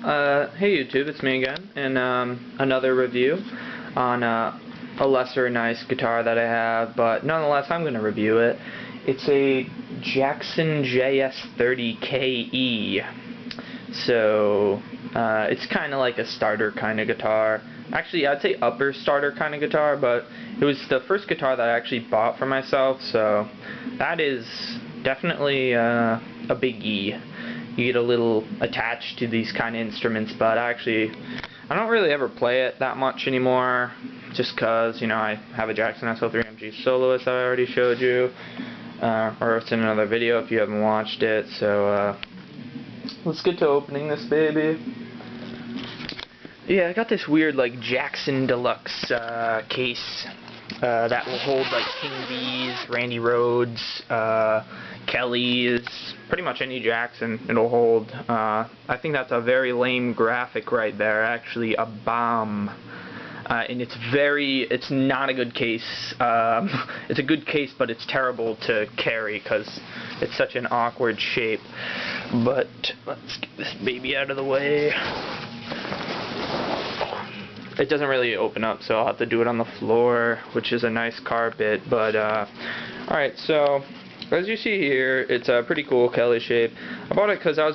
Hey YouTube, it's me again, and another review on a lesser nice guitar that I have, but nonetheless I'm going to review it. It's a Jackson JS30KE. So, it's kind of like a starter kind of guitar. Actually, I'd say upper starter kind of guitar, but it was the first guitar that I actually bought for myself, so that is definitely a biggie. You get a little attached to these kind of instruments, but I don't really ever play it that much anymore, just because, you know, I have a Jackson SL3MG Soloist that I already showed you, or it's in another video if you haven't watched it. So let's get to opening this baby. Yeah, I got this weird like Jackson Deluxe case that will hold like King V's, Randy Rhodes, Kelly's, pretty much any Jackson it'll hold. I think that's a very lame graphic right there, actually a bomb. And it's not a good case. It's a good case, but it's terrible to carry because it's such an awkward shape. But let's get this baby out of the way. It doesn't really open up, so I'll have to do it on the floor, which is a nice carpet. But alright, so as you see here, it's a pretty cool Kelly shape. I bought it because I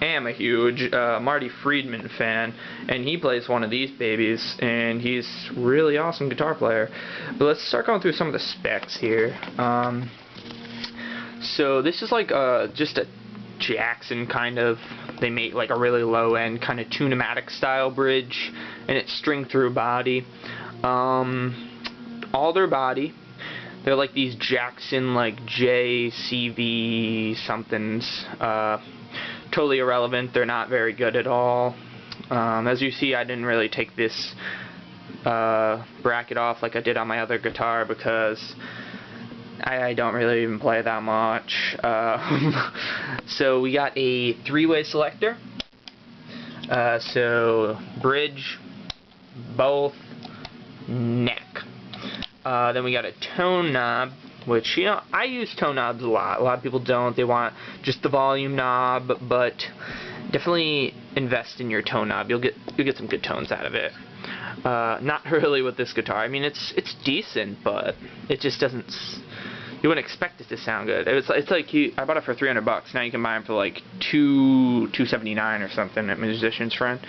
am a huge Marty Friedman fan, and he plays one of these babies, and he's a really awesome guitar player. But let's start going through some of the specs here. So this is like just a Jackson kind of, they make like a really low end kind of tunematic style bridge, and it's string through body. Alder body. They're like these Jackson like JCV somethings. Totally irrelevant. They're not very good at all. As you see, I didn't really take this bracket off like I did on my other guitar because I don't really even play that much. So we got a three-way selector. So bridge, both, neck. Then we got a tone knob, which, you know, I use tone knobs a lot. A lot of people don't. They want just the volume knob, but definitely invest in your tone knob. You'll get some good tones out of it. Not really with this guitar. I mean, it's decent, but it just doesn't. You wouldn't expect it to sound good. It's like I bought it for $300. Now you can buy them for like $279 or something at Musician's Friend.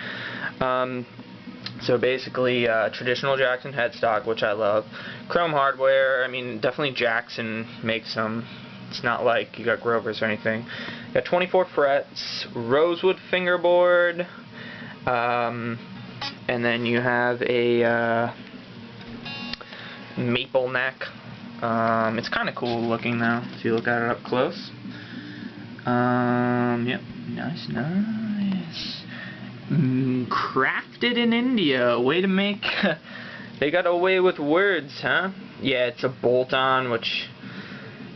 So basically, traditional Jackson headstock, which I love. Chrome hardware. I mean, definitely Jackson makes them. It's not like you got Grover's or anything. You got 24 frets, Rosewood fingerboard, and then you have a maple neck. It's kind of cool looking now, if you look at it up close. Yep, nice. Crafted in India. Way to make... They got away with words, huh? Yeah, it's a bolt-on, which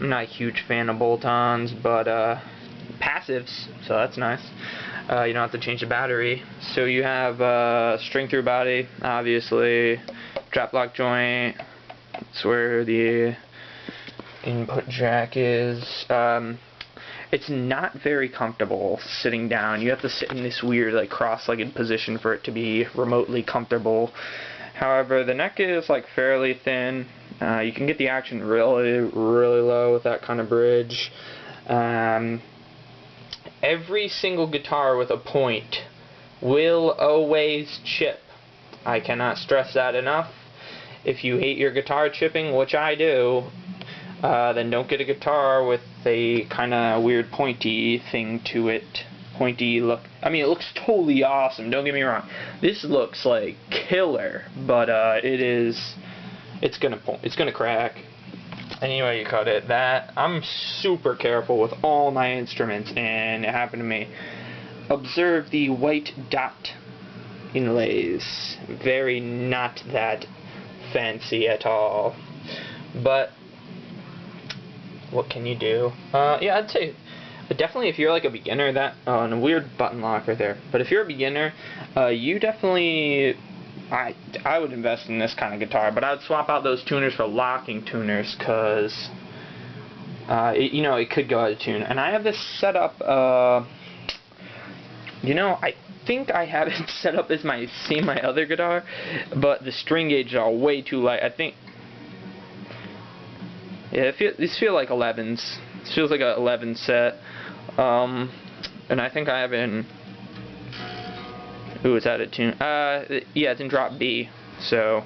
I'm not a huge fan of bolt-ons, but passives, so that's nice. You don't have to change the battery. So you have string through body, obviously, drop lock joint. That's where the input jack is. It's not very comfortable sitting down. You have to sit in this weird like cross-legged position for it to be remotely comfortable. However, the neck is like fairly thin. You can get the action really low with that kind of bridge. Every single guitar with a point will always chip. I cannot stress that enough. If you hate your guitar chipping, which I do, then don't get a guitar with a kind of weird pointy thing to it. Pointy look. I mean, it looks totally awesome, don't get me wrong. This looks like killer, but it's gonna crack. Anyway, you cut it. I'm super careful with all my instruments, and it happened to me. Observe the white dot inlays. Very not that fancy at all, but what can you do? Yeah, I'd say definitely if you're like a beginner, and a weird button lock right there, but if you're a beginner, you definitely, I would invest in this kind of guitar, but I'd swap out those tuners for locking tuners, because you know, it could go out of tune. And I have this set up You know, I think I have it set up as my other guitar, but the string gauges are way too light. I think, yeah, these feel like 11s. This feels like a 11 set, and I think I have it in. Ooh, is that a tune? Yeah, it's in drop B. So,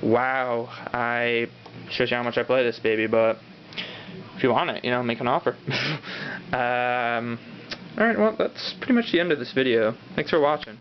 wow, I shows you how much I play this baby, but if you want it, you know, make an offer. Alright, well, that's pretty much the end of this video. Thanks for watching.